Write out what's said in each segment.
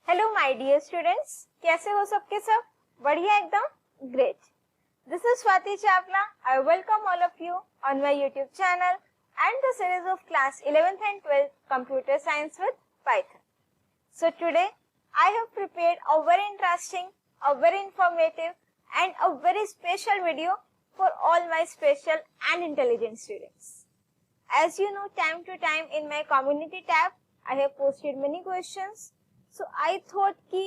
Hello my dear students, कैसे हो सबके सब? बढ़िया एकदम, great. This is Swati Chawla. I welcome all of you on my YouTube channel and the series of class 11th and 12th computer science with Python. So today I have prepared a very interesting, a very informative and a very special video for all my special and intelligent students. As you know, time to time in my community tab I have posted many questions. So I thought कि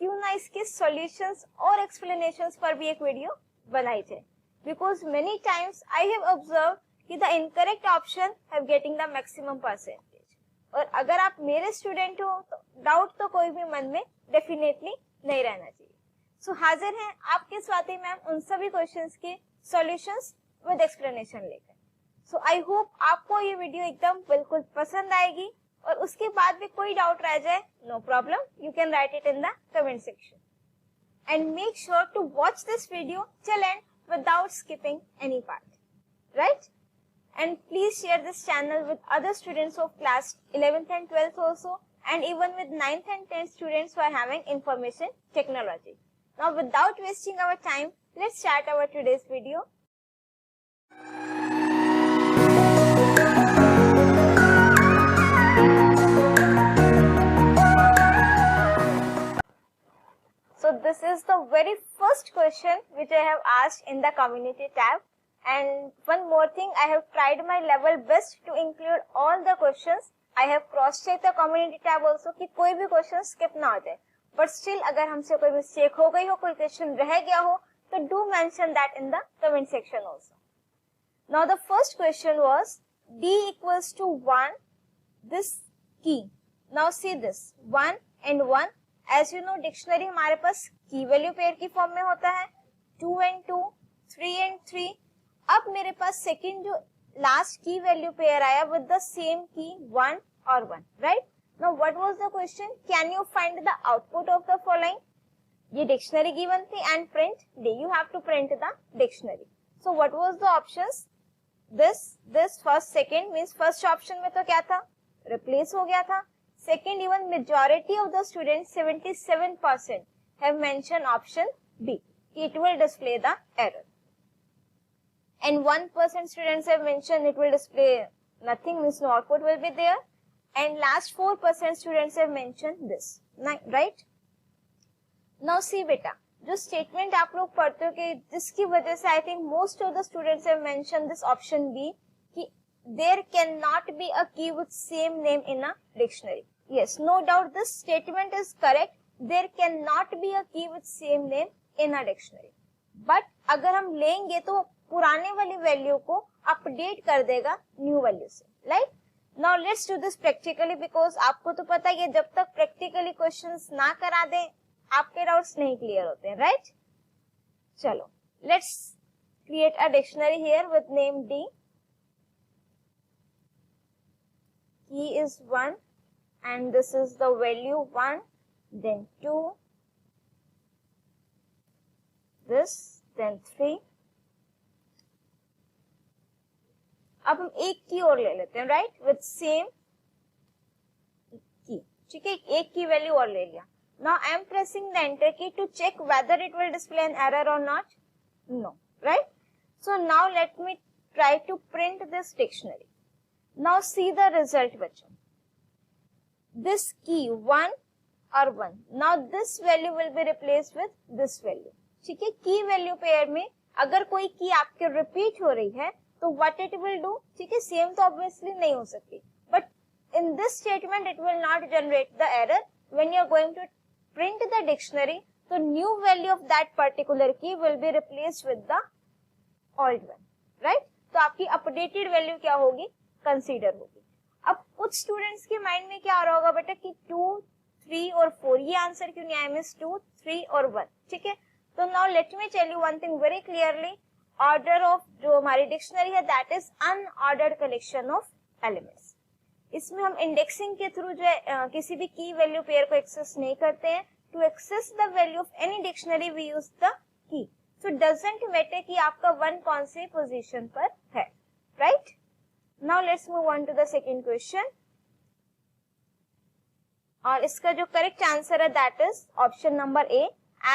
क्यों ना इसके solutions और explanations पर भी एक video बनाई जाए, because many times I have observed कि the incorrect option have getting the maximum percentage. और अगर आप मेरे स्टूडेंट हो तो डाउट तो कोई भी मन में डेफिनेटली नहीं रहना चाहिए. सो हाजिर हैं आपके स्वाति मैम उन सभी क्वेश्चंस के सॉल्यूशंस विद एक्सप्लेनेशन लेकर. सो आई होप आपको ये वीडियो एकदम बिल्कुल पसंद आएगी और उसके बाद भी कोई डाउट रह जाए, no problem, you can write it in the comment section. And make sure to watch this video till end without skipping any part, right? And please share this channel with other students of class 11th and 12th also, and even with 9th and 10th students who are having information technology. Now without wasting our time, let's start our today's video. So this is the very first question which I have asked in the community tab. And one more thing, I have tried my level best to include all the questions. I have cross-checked the community tab also कि कोई भी question skip ना हो जाए. But still अगर हमसे कोई mistake हो गई हो, कोई question रह गया हो, तो do mention that in the comment section also. Now the first question was D equals to 1, this key. Now see this, 1 and 1. As you know, dictionary हमारे पास key value pair की form में होता है, 2 and 2, 3 and 3. अब मेरे पास second जो last key value pair आया विद द सेम की 1 और 1, right? Now what was the question? Can you find the output of the following? ये डिक्शनरी गिवन थी and print D, you have to print the dictionary. So what was the options? This first second means first option में तो क्या था, replace हो गया था. Second, even majority of the students 77% have mention option B, it will display the error. And 1% students have mentioned it will display nothing, means no output will be there. And last 4% students have mentioned this, right? Now see बेटा, जो statement आप लोग पढ़ते हो कि जिसकी वजह से I think most of the students have mentioned this option B कि there cannot be a key with same name in a dictionary. Yes, no doubt this statement is correct. There cannot be a key with same name in a dictionary. But अगर हम लेंगे तो पुराने वाली value को update कर देगा new value से, right? Now let's do this practically, because आपको तो पता है जब तक प्रैक्टिकली क्वेश्चंस ना करा दें आपके डाउट्स नहीं क्लियर होते हैं, राइट? चलो, let's create a dictionary here with name D. Key is 1 and this is the value 1, then 2, this, then 3. अब हम एक की और ले लेते हैं, राइट? विद सेम की, ठीक है? एक की वैल्यू और ले लिया. Now I am pressing the enter key to check whether it will display an error और not. No, right? So now let me try to print this dictionary. Now see the result बच्चों. This key 1 और 1. Now this value will be replaced with this value, ठीक है? की value pair में अगर कोई की आपके रिपीट हो रही है तो व्हाट इट विल डू, ठीक है? सेम तो ऑब्वियसली नहीं हो सकती, but in this statement it will not generate the error. When you are going to print the dictionary, तो new value of that particular key will be replaced with the old one, right? तो आपकी updated value क्या होगी, consider होगी. अब कुछ students के mind में क्या आ रहा होगा बेटा कि 2, 3 और 4, ये आंसर क्यों नहीं आया? मींस 2, 3 और 1, ठीक है? तो now let me tell you one thing very clearly. Order of जो हमारी डिक्शनरी है that is unordered collection of elements. इसमें हम इंडेक्सिंग के थ्रू जो है किसी भी की वैल्यू पेयर को एक्सेस नहीं करते हैं. To access the value of any dictionary we use the key. So doesn't matter कि आपका 1 कौन सी पोजीशन पर है, right? Now let's move on to the second question. और इसका जो करेक्ट आंसर है that is option number A,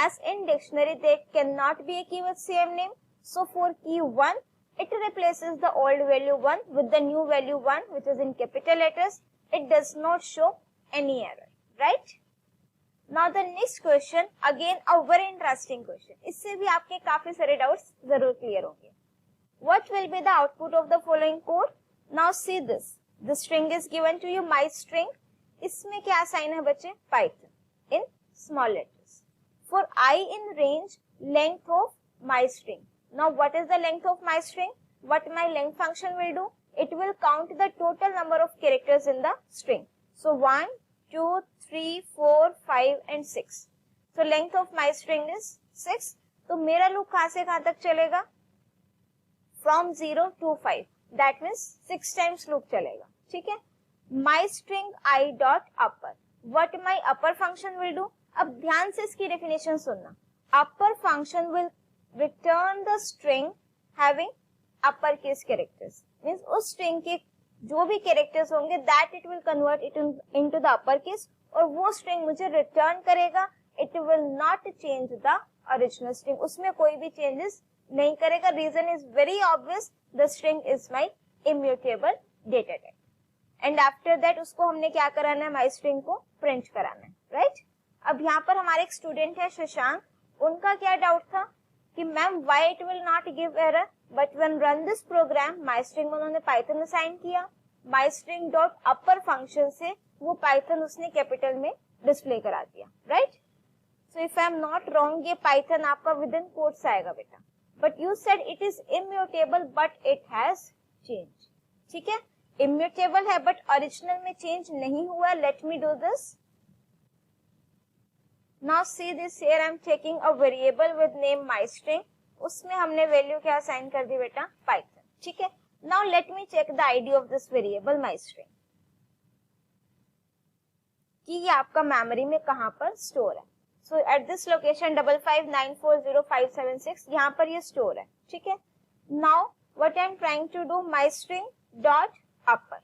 as in dictionary they can not be a key with same name, so for key 1 it replaces the old value 1 with the new value 1 which is in capital letters. It does not show any error, right? Now the next question, again a very interesting question. इससे भी आपके काफी सारे doubts जरूर clear होंगे. What will be the output of the following code? Now see this. The string is given to you, my string. इसमें क्या sign है बच्चे? Python in small letters. For I in range, length of my string. Now what is the length of my string? What my length function will do? It will count the total number of characters in the string. So 1, 2, 3, 4, 5 and 6. So length of my string is 6. तो मेरा loop कहां से कहां तक चलेगा? From 0 to 5. That means 6 times loop चलेगा. ठीक है? My string I dot upper. What my upper function will do? अब ध्यान से इसकी डेफिनेशन सुनना. Upper function will return the string having uppercase characters. Means उस string के जो भी characters होंगे that it will convert it into the uppercase और वो string मुझे return करेगा. It will not change the original string. उसमें कोई भी changes नहीं करेगा. Reason is very obvious. The string is my immutable data type. And after that उसको हमने क्या कराना है? My string को print कराना है, right? अब यहाँ पर हमारे एक स्टूडेंट है शशांक. उनका क्या डाउट था कि ma'am why it will not give error, but when run this program my string उन्होंने पाइथन असाइन किया, my string dot upper function से वो पाइथन उसने कैपिटल में डिस्प्ले करा दिया, right? So if I am not wrong ये Python आपका विद इन कोट्स आएगा बेटा, but you said it is immutable but it has change. ठीक है, इम्यूटेबल है बट ओरिजिनल में चेंज नहीं हुआ. Let me do this. Now see this here, I am taking a variable with name myString. उसमें हमने वैल्यू क्या assign कर दी बेटा? Python. ठीक है. Now let me check the ID of this variable myString. कि ये आपका मेमोरी में कहाँ पर स्टोर है. So at this location 55940576 यहाँ पर ये स्टोर है. ठीक है. Now what I am trying to do, myString dot upper.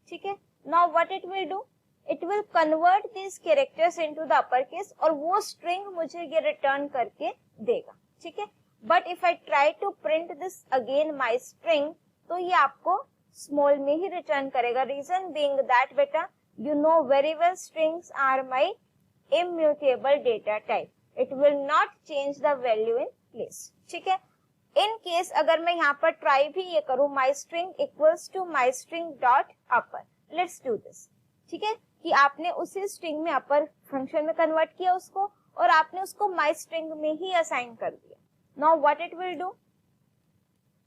ठीक है. Now what it will do? It will convert these characters into the uppercase और वो string मुझे ये return करके देगा. ठीक है. But if I try to print this again my string, तो ये आपको small में ही return करेगा. Reason being that बेटा you know very well strings are my immutable data type. It will not change the value in place. ठीक है. In case अगर मैं यहाँ पर try भी ये करूँ my string equals to my string dot upper. Let's do this. ठीक है कि आपने उसी स्ट्रिंग में अपर फंक्शन में कन्वर्ट किया उसको और आपने उसको माई स्ट्रिंग में ही असाइन कर दिया. Now what it will do?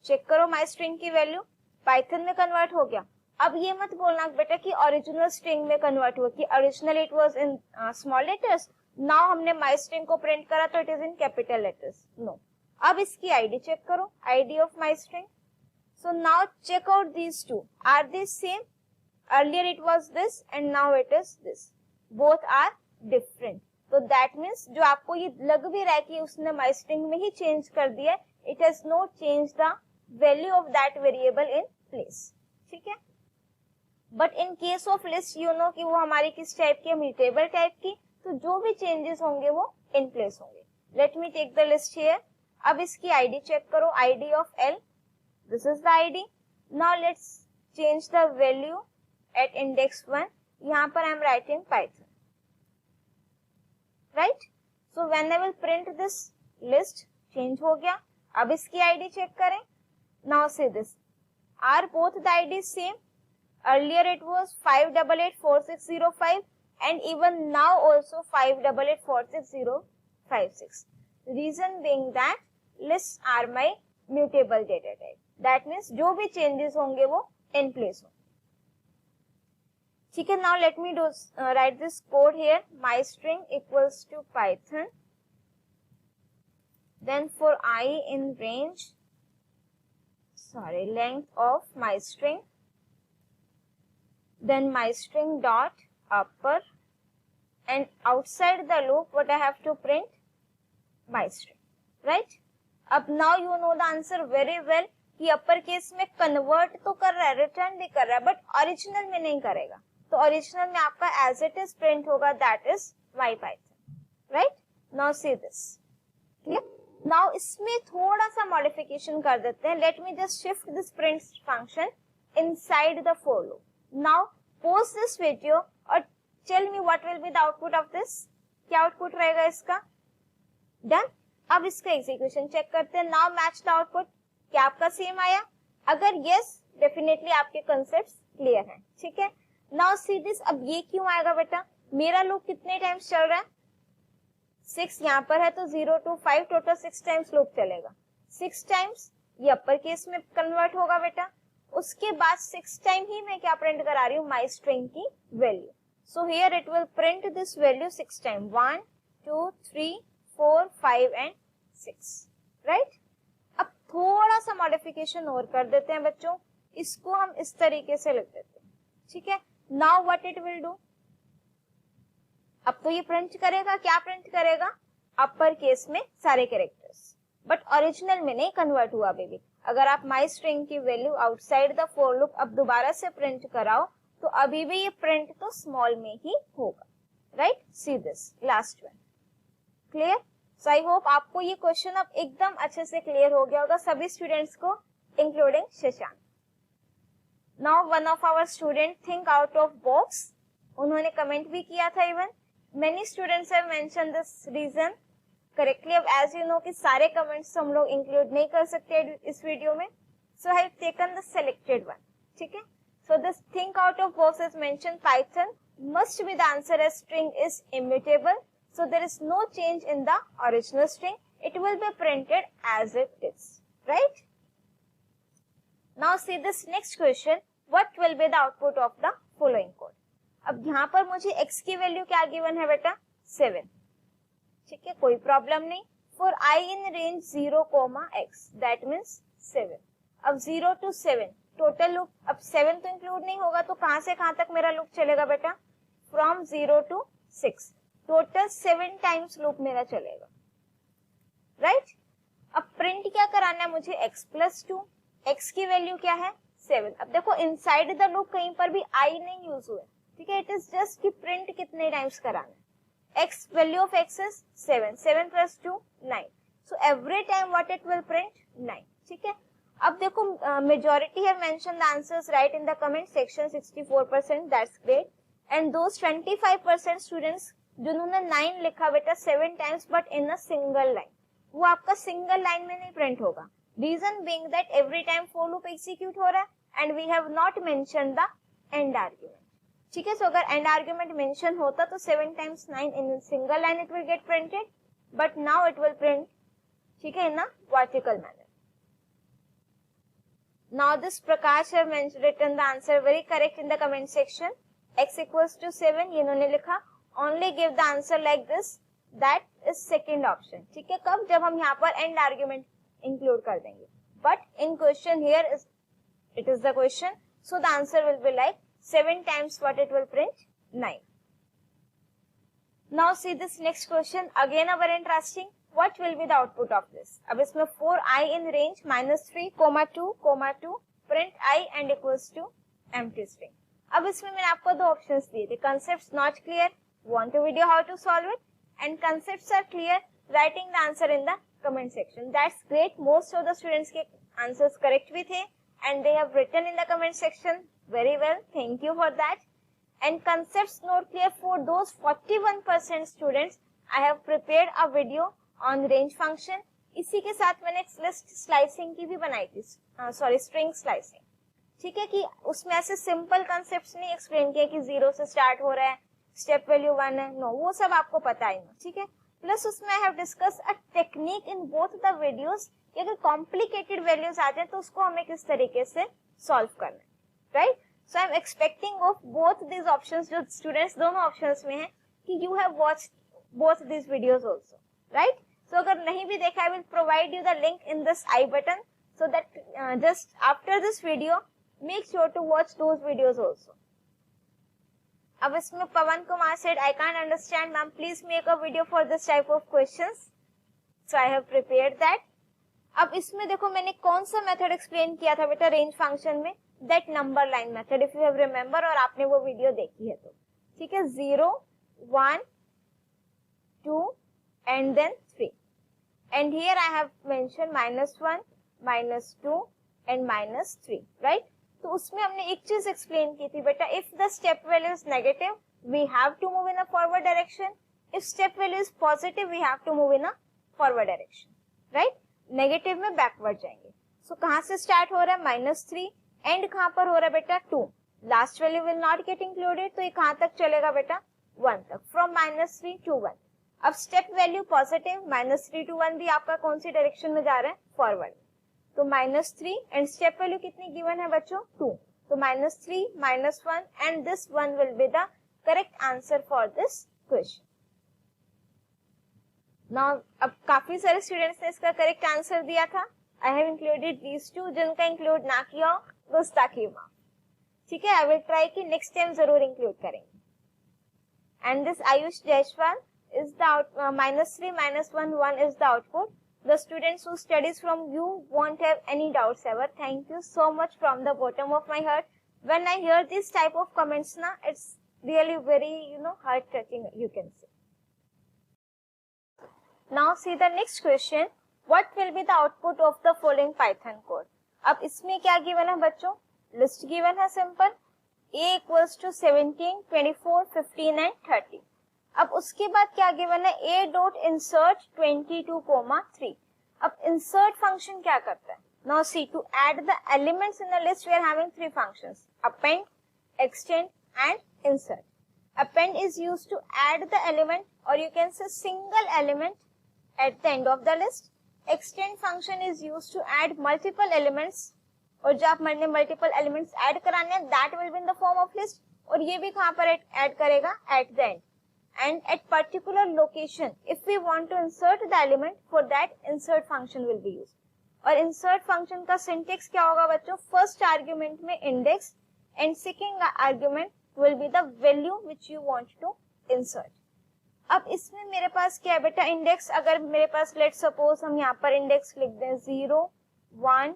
Check करो माई स्ट्रिंग की वैल्यू पाइथन में कन्वर्ट हो गया. अब ये मत बोलना बेटा कि ओरिजिनल स्ट्रिंग में कन्वर्ट हुआ, कि original it was in small letters, now हमने माई स्ट्रिंग को प्रिंट करा तो it is in capital letters. No. अब इसकी आईडी चेक करो, ID of my string. So now check out these two. Are these same? Earlier it was this and now it is this. Both are different. So that means जो आपको ये लग भी रहा है कि उसने my string में ही change कर दिया, it has not changed the value of that variable in place. ठीक है. But in case of list you know कि वो हमारी किस टाइप की है? mutable टाइप की. तो जो भी changes होंगे वो in place होंगे. Let me take the list here. अब इसकी ID चेक करो, ID of L. This is the ID. Now let's change the value at index 1. यहाँ पर I am writing Python, right? So when I will print this list, change हो गया. अब इसकी ID check करें. Now see this. Are both the IDs same? Earlier it was 5884605 and even now also 5884656. Reason being that lists are my mutable data type. That means जो भी changes होंगे वो in place होंगे. ठीक है. Now let me do write this code here. My string equals to Python. Then for I in range, length of my string. Then my string dot upper, and outside the loop what I have to print? My string, right? अब now you know the answer very well कि upper case में convert तो कर रहा है, return भी कर रहा है, बट ओरिजिनल में नहीं करेगा. तो ओरिजिनल में आपका एज इट इज प्रिंट होगा, that is my Python, right. Now see this, clear. Now इसमें थोड़ा सा मॉडिफिकेशन कर देते हैं। Let me just shift this print function inside the for loop. Now pause this video और tell me what will be the output of this. क्या output रहेगा इसका? डन। अब इसका एग्जीक्यूशन चेक करते हैं। Now match the output. क्या आपका सेम आया? अगर यस, डेफिनेटली आपके कॉन्सेप्ट्स क्लियर हैं, ठीक है। नाउ सी दिस, अब ये क्यों आएगा बेटा? मेरा लूप कितने टाइम्स चल रहा है? 6 यहाँ पर है तो 0 to 5 टोटल 6 टाइम्स लूप चलेगा। 6 टाइम्स ये अपर केस में कन्वर्ट होगा बेटा। उसके बाद 6 टाइम ही मैं क्या प्रिंट करा रही हूँ? माई स्ट्रिंग की value. So here it will print this value 6 time, 1 2 3 4 5 and 6, right. अब थोड़ा सा मॉडिफिकेशन और कर देते हैं बच्चों, इसको हम इस तरीके से लिख देते हैं, ठीक है। Now what it will do, अब तो ये प्रिंट करेगा, क्या प्रिंट करेगा? अपर केस में सारे कैरेक्टर्स, बट ओरिजिनल में नहीं कन्वर्ट हुआ अभी भी। अगर आप माई स्ट्रिंग की value outside the for loop अब दोबारा से प्रिंट कराओ तो अभी भी ये प्रिंट तो स्मॉल में ही होगा, right. See this last one, clear. So I hope आपको ये क्वेश्चन अब एकदम अच्छे से क्लियर हो गया होगा सभी स्टूडेंट्स को, including Shashank. Now one of our student think out of box, उन्होंने कमेंट भी किया था। Even many students have mentioned this reason correctly. अब एज यू नो कि सारे कमेंट्स हम लोग इंक्लूड नहीं कर सकते इस वीडियो में, so I have taken the selected one, ठीक है। So this think out of box is mention Python must be the answer as string is immutable, so there is no change in the original string, it will be printed as it is, right. Now see this next question, what will be the output of the following code. अब यहाँ पर मुझे x की value क्या given है बेटा? 7, ठीक है, कोई प्रॉब्लम नहीं। For I in range 0, x, that means 7. अब 0 to 7 टोटल लूप, अब 7 तो इंक्लूड नहीं होगा तो कहां से कहां तक मेरा लूप चलेगा बेटा? From 0 to 6, total 7 times loop मेरा चलेगा, राइट। अब प्रिंट क्या कराना है मुझे? x plus 2, x की वैल्यू क्या है? 7। अब देखो इनसाइड द लूप कहीं पर भी I नहीं यूज हुआ, ठीक है। इट इज जस्ट कि प्रिंट कितने टाइम्स कराना है। x value of x is 7, 7 plus 2 9, so every time what it will print? 9, ठीक है। अब देखो majority have mention the answers right in the comment section, 64%, that's great. And those 25% students जिन्होंने 9 लिखा बेटा 7 times but in a single line, वो आपका single line में नहीं प्रिंट होगा। Reason being that every time for loop execute हो रहा है and we have not mention the end argument, ठीक है। सो अगर एंड आर्गुमेंट मेंशन होता तो 7 times 9 in single line it will get printed, but now it will print, ठीक है, in a vertical manner. Now this Prakash have written the answer very correct in the comment section. X equals to 7 ये इन्होंने लिखा, only give the answer like this, that is second option, ठीक है। कब? जब हम यहाँ पर end argument include कर देंगे, but in question here is it is the question, so the answer will be like 7 times what it will print? 9. Now see this next question, again a very interesting. What will be the output of this? अब इसमें 4I in range -3, 2, 2 print I and equals to empty string. अब इसमें मैंने आपको दो options दिए थे, concepts not clear, want a video how to solve it, and concepts are clear, writing the answer in the comment section. That's great. Most of the students के answers correct भी थे and they have written in the comment section very well. Thank you for that. And concepts not clear for those 41% students, I have prepared a video on range function. इसी के साथ मैंने list slicing की भी बनाई थी, sorry string slicing, ठीक है, कि उसमें ऐसे सिंपल कॉन्सेप्ट्स नहीं एक्सप्लेन किया कि 0 से स्टार्ट हो रहा है, स्टेप वैल्यू 1 है, नो, वो सब आपको पता ही ना, ठीक है। प्लस उसमें I have discuss a technique in both the videos कि अगर कॉम्प्लिकेटेड वैल्यूज आ जाए तो उसको हमें किस तरीके से सॉल्व करना है, right. So I am expecting of both these options, जो स्टूडेंट्स दोनों ऑप्शंस में हैं, कि you have watched both these videos also, right. So अगर नहीं भी देखा, I will provide you the link in this I button, so that just after this video, make sure to watch those videos also. अब इसमें पवन Kumar said, I can't understand, ma'am. Please make a video for this type of questions. So I have prepared that. अब इसमें देखो मैंने कौन सा method explain किया था बेटा रेंज फंक्शन में? That number line method, if you have remember और आपने वो वीडियो देखी है तो, ठीक है। 0 1 2 and then 3, and here I have mentioned -1 -2 and -3, right? तो उसमें हमने एक चीज एक्सप्लेन की थी बेटा, if the step value is negative we have to move in a forward direction, if step value is positive we have to move in a forward direction, right? Negative में backward जाएंगे। So कहां से start हो रहा है? -3, and कहां पर हो रहा है बेटा? 2, last value will not gate included, तो ये कहां तक चलेगा बेटा? 1 तक, फ्रॉम -3 to 1। अब स्टेप वैल्यू पॉजिटिव, -3 to 1 भी आपका कौन सी डायरेक्शन में जा रहा है? फॉरवर्ड। तो -3 एंड स्टेप वैल्यू कितनी गिवन है बच्चों? 2, तो -3 -1 and this 1 will be the correct answer for this question. Now अब काफी सारे स्टूडेंट्स ने इसका करेक्ट आंसर दिया था। I have included these two, जिनका इंक्लूड ना किया हो गुस्ताखी माफ, ठीक है। आई विल ट्राई कि नेक्स्ट टाइम जरूर इंक्लूड करेंगे। And this Ayush Jaiswal is the -3 -1 1 is the output. The students who studies from you won't have any doubts ever. Thank you so much from the bottom of my heart. When I hear this type of comments na, it's really very heart touching, you can say. Now see the next question. What will be the output of the following Python code? अब इसमें क्या given है बच्चों? List given है simple. A equals to 17 24 15 and 30. अब उसके बाद क्या गिवन है? A dot insert 22, 3। अब इंसर्ट फंक्शन क्या करता है? Now see, to add the elements in the list we are having 3 functions, append, extend and insert. Append is used to add the element और you can say single element at the end of the list. Extend function is used to add multiple elements, और जो आप multiple elements add कराने हैं that will be in the form of list, और ये भी कहां पर ऐड करेगा? At the and. And at particular location, if we want to insert the element, for that insert function will be used. और insert function का syntax क्या होगा बच्चों? First argument में index and second argument will be the value which you want to insert. अब इसमें मेरे पास क्या है बेटा? index, अगर मेरे पास let's suppose हम यहाँ पर index लिख दें 0 1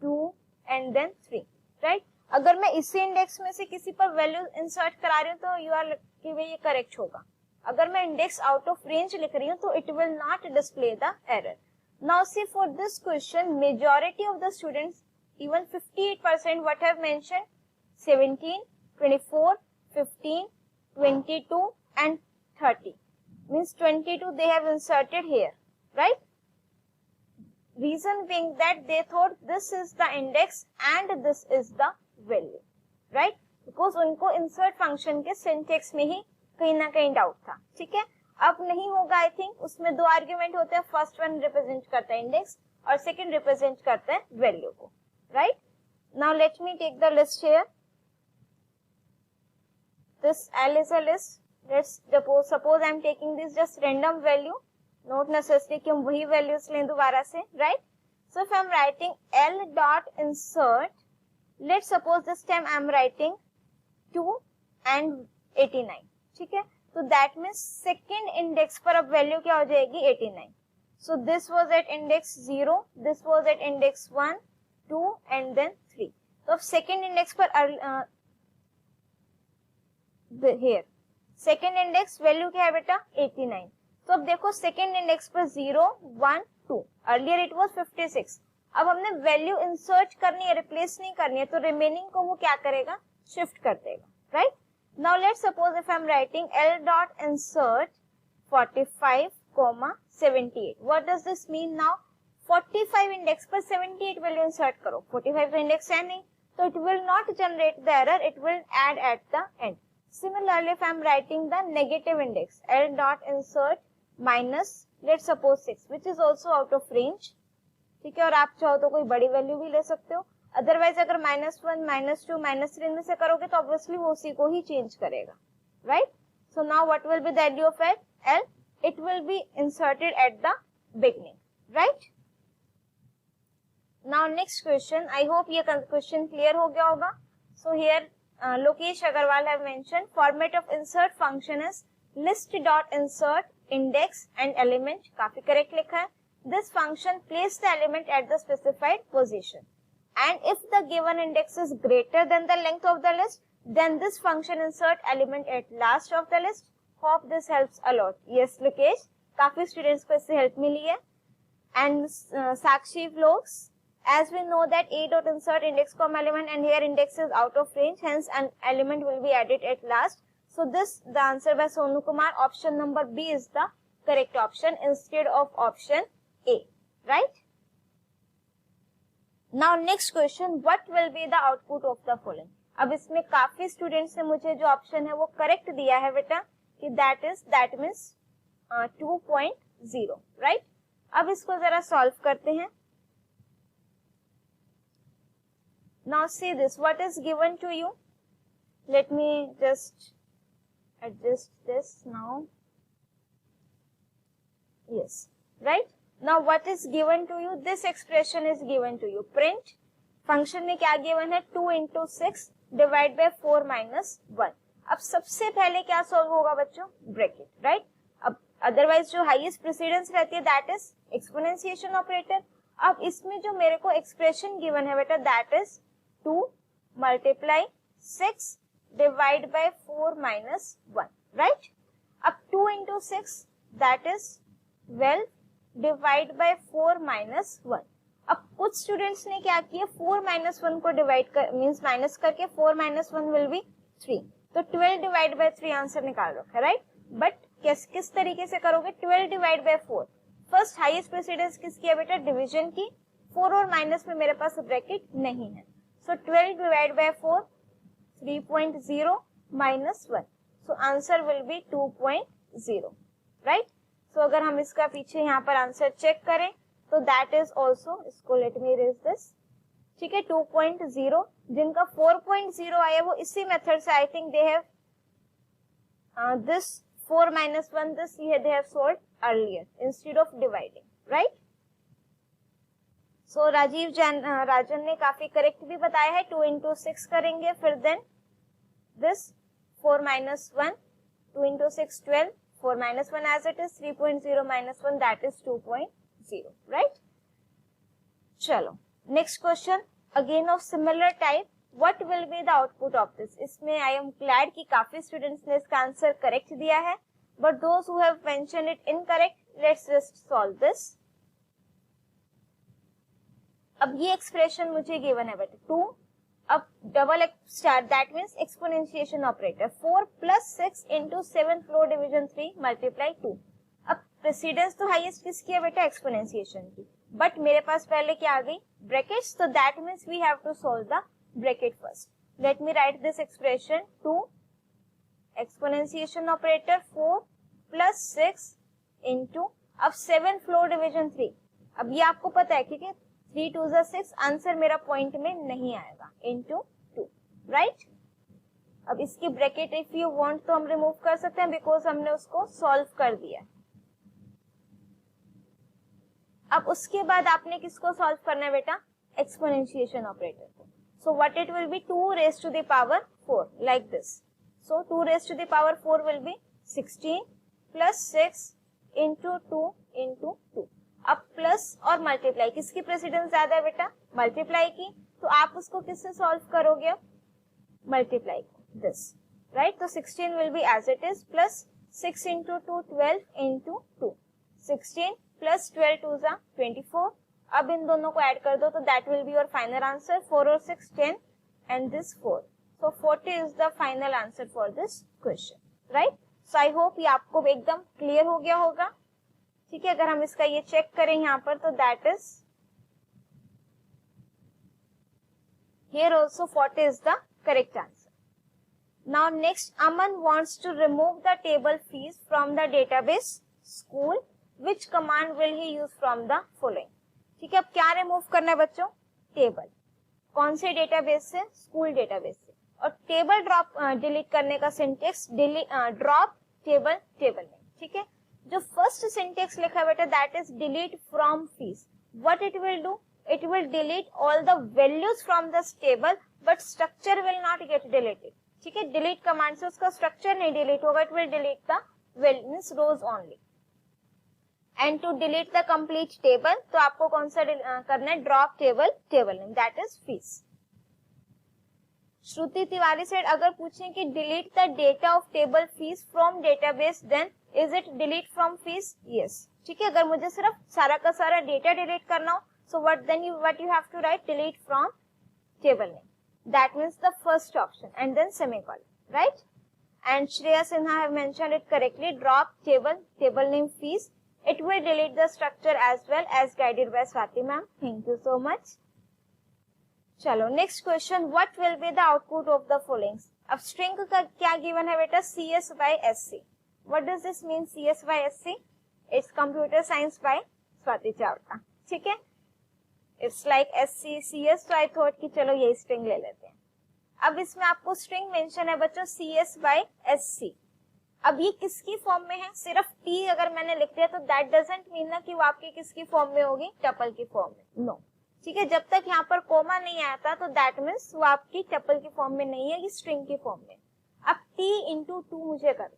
2 and then 3, right? अगर मैं इसी इंडेक्स में से किसी पर वैल्यू इंसर्ट करा रही हूँ तो यू आर कि ये करेक्ट होगा। अगर मैं इंडेक्स आउट ऑफ रेंज लिख रही हूँ तो it will not display the error. Now see, for this question majority of the students, even 58% what have mentioned 17 24 15 22 and 30, means 22 they have inserted here, right? Reason being that they thought this is the index and this is the value, right? Because उनको insert function के syntax में ही कहीं ना कहीं doubt था, ठीक है। अब नहीं होगा, आई थिंक उसमें 2 आर्ग्यूमेंट होते हैं, फर्स्ट वन रिप्रेजेंट करता है इंडेक्स और सेकंड रिप्रेजेंट करता है वैल्यू को, right? Now let me take the list here. This L is a list. Let's suppose I am taking this just random value, not necessary कि हम वही values लें दोबारा से, right? So if I am writing L dot insert, let's suppose this time I am writing 2 and 89, ठीक है। तो that means second index पर अब वैल्यू क्या हो जाएगी? 89। So this was at index 0, this was at index 1 2 and then 3। तो अब सेकेंड इंडेक्स पर हियर सेकेंड इंडेक्स वैल्यू क्या है बेटा? 89। तो अब देखो सेकेंड इंडेक्स पर 0 1 2, अर्लियर इट वाज 56। अब हमने वैल्यू इंसर्ट करनी है, रिप्लेस नहीं करनी है, तो रिमेनिंग को वो क्या करेगा? शिफ्ट कर देगा, right? Now let's suppose if I am writing L dot insert 45, 78. What does this mean now? 45 index पर 78 वैल्यू इंसर्ट करो, 45 इंडेक्स है नहीं, तो it will not generate the error, it will add at the end. Similarly, if I am writing the negative index L dot insert minus, let's suppose 6, which is also out of range, ठीक है। और आप चाहो तो कोई बड़ी value भी ले सकते हो, अदरवाइज अगर -1 -2 -3 में से करोगे तो ऑब्वियसली वो उसी को ही चेंज करेगा, right? So now what will be the value of L? It will be inserted at the beginning, right? Now next question, I hope ये क्वेश्चन क्लियर हो गया होगा। So here Lokesh Agarwal have mention format of insert function is list dot insert index and element, काफी correct लिखा है। This function place the element at the specified position and if the given index is greater than the length of the list, then this function insert element at last of the list. Hope this helps a lot. Yes, Lokesh, काफी students को इससे help मिली है. And Sakshi vlogs, as we know that a dot insert index comma element, and here index is out of range, hence an element will be added at last. So this, the answer by Sonu Kumar, option number B is the correct option instead of option A, right? Now next question, what will be the output of the following? अब इसमें काफी students ने मुझे जो option है वो correct दिया है बेटा कि that means 2.0, राइट? अब इसको जरा सॉल्व करते हैं. Now see this, what is given to you? Let me just adjust this now. Yes, right? Now what is given to you? This expression is given to you. Print function में क्या given है? 2 into 6 divide by 4 minus 1. अब सबसे पहले क्या solve होगा बच्चों? Bracket, right? अब अदरवाइज जो हाईएस्ट प्रेसिडेंस रहती है दैट इज एक्सपोनेंशिएशन ऑपरेटर. अब इसमें जो मेरे को एक्सप्रेशन गिवन है बेटा that is 2 multiply 6 divide by 4 minus 1, right? अब 2 into 6 that is 12 divide by 4 minus 1. अब कुछ स्टूडेंट्स ने क्या किया, 4 minus 1 को डिवाइड कर मींस माइनस करके 4 minus 1 will be 3. तो 12 डिवाइड बाय 3 आंसर निकाल रखा है, राइट? बट किस तरीके से करोगे? 12 divide by 4. First highest precedence किसकी है बेटा? डिवीजन की. 4 और माइनस में मेरे पास ब्रैकेट नहीं है. सो 12 divide by 4 3.0 minus 1. So answer will be 2.0, right? So अगर हम इसका पीछे यहाँ पर आंसर चेक करें तो that is also, इसको let me erase this, ठीक है, 2.0. जिनका 4.0 आया वो इसी मेथड से I think they have this 4 minus 1 this they have solved earlier instead of dividing, right? So राजन ने काफी करेक्ट भी बताया है. 2 into 6 करेंगे, फिर then this 4 minus 1, 2 into 6 12, 4 minus 1 as it is, 3.0 minus 1 that is 2.0, right? चलो next question again of similar type. What will be the output of this? इसमें I am glad कि काफी students ने इसका आंसर करेक्ट दिया है, but those who have mentioned it incorrect, let's just solve this. अब ये एक्सप्रेशन मुझे गिवन है बेटा 2, अब double star that means exponentiation operator 4 plus 6 into 7 floor division 3 multiply 2. अब प्रेसिडेंस तो हाईएस्ट किसकी है बेटा? एक्सपोनेंशिएशन की. बट मेरे पास पहले क्या आ गई? ब्रैकेट्स. तो that means we have to solve the bracket first. Let me write this expression 2 exponentiation operator 4 plus 6 into अब 7 फ्लोर डिविजन 3. अब ये आपको पता है क्योंकि 3 2 6 आंसर मेरा पॉइंट में नहीं आएगा into 2, राइट? अब इसकी ब्रैकेट इफ यू वांट तो हम रिमूव कर सकते हैं बिकॉज हमने उसको सॉल्व कर दिया. अब उसके बाद आपने किसको सॉल्व करना है बेटा? एक्सपोनेंशिएशन ऑपरेटर को. So what it will B 2 raised to the power 4 like this. So 2 raised to the power 4 will be 16 plus 6 into 2 into 2. अब प्लस और मल्टीप्लाई किसकी प्रेसिडेंस ज्यादा है बेटा? मल्टीप्लाई की. तो आप उसको किससे सॉल्व करोगे? मल्टीप्लाई को, दिस, राइट? तो 16 will be as it is plus 6 into 2 12 into 2. 16 plus 12 2 जा 24. अब इन दोनों को ऐड कर दो तो that will be your final answer. 4 और 6 10 and this 4. So 40 is the final answer for this question, right? So I hope ये आपको एकदम क्लियर हो गया होगा. ठीक है, अगर हम इसका ये चेक करें यहाँ पर तो that is here also 40 is the correct answer. Now next, Aman wants to remove the table fees from the database school. Which command will he use from the following? ठीक है, अब क्या रिमूव करना है बच्चों? टेबल. कौन से database से? स्कूल डेटाबेस से. और टेबल ड्रॉप डिलीट करने का सिंटेक्स ड्रॉप टेबल टेबल में. ठीक है, जो फर्स्ट सिंटेक्स लिखा है बेटा that is delete from fees. What it will do? It will delete all the values from this table but structure will not gate deleted. ठीक है, डिलीट कमांड से उसका स्ट्रक्चर नहीं डिलीट होगा. It will delete the values rows only. And to delete the complete table, तो आपको कौन सा करना है, drop table table name, that is fees. Shruti Tiwari said अगर पूछें कि delete the data of table fees from database then is it delete from fees, yes. ठीक है, अगर मुझे सिर्फ सारा का सारा डेटा डिलीट करना हो, so what you have to write, delete from table name, that means the first option and then semicolon, right. And Shreya Sinha have mentioned it correctly, drop table name fees, it will delete the structure as well as guided by Swati ma'am, thank you so much। चलो next question, what will be the output of the following. अब string का क्या given है बेटा, CS by SC। What does this mean CS by SC, it's computer science by Swati Chawla, ठीक है, it's like SC CS, तो I thought कि चलो ये स्ट्रिंग ले लेते हैं। अब इसमें आपको स्ट्रिंग मेंशन है बच्चों CS by SC। अब ये किसकी फॉर्म में है, सिर्फ T अगर मैंने लिख दिया तो दैट डजंट मीन ना कि वो आपकी किसकी फॉर्म में होगी, टपल की फॉर्म में, नो। ठीक है, जब तक यहाँ पर कोमा नहीं आया था तो दैट मीन्स वो आपकी टपल की फॉर्म में नहीं है, ये स्ट्रिंग की फॉर्म में। अब T into 2 मुझे कर,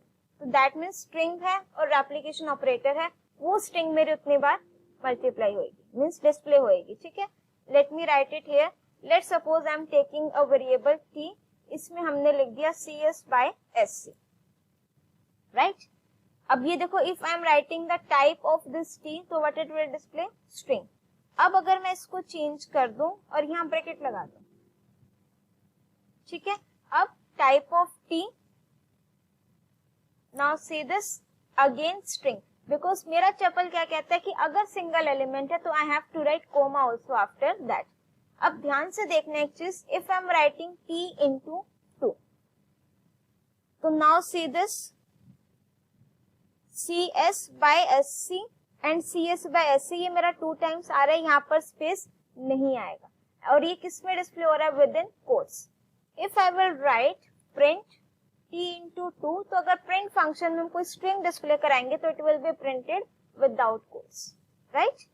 तो दैट मीन्स स्ट्रिंग है और एप्लीकेशन ऑपरेटर है, वो स्ट्रिंग मेरी उतनी बार मल्टीप्लाई होगी, मीन्स डिस्प्ले होगी। ठीक है, late me right it here, let suppose I am taking a variable T, इसमें हमने लिख दिया CS by SC, राइट। अब ये देखो, if I am writing the type of this T, तो what it will display, string. अब अगर मैं इसको चेंज कर दूं और यहाँ ब्रैकेट लगा दूं, ठीक है, अब type of T, now see this again string, because मेरा टपल क्या कहता है कि अगर सिंगल एलिमेंट है तो I have to write comma also after that. अब ध्यान से देखना एक चीज, if I am writing T into 2, तो now see this CS by SC and CS by SC, ये मेरा 2 टाइम्स आ रहा है, यहाँ पर स्पेस नहीं आएगा और ये किस में डिस्प्ले हो रहा है, with in quotes. If I will write print T into 2, तो अगर प्रिंट फंक्शन में हम कोई स्ट्रिंग डिस्प्ले कराएंगे तो it will be printed without quotes, right.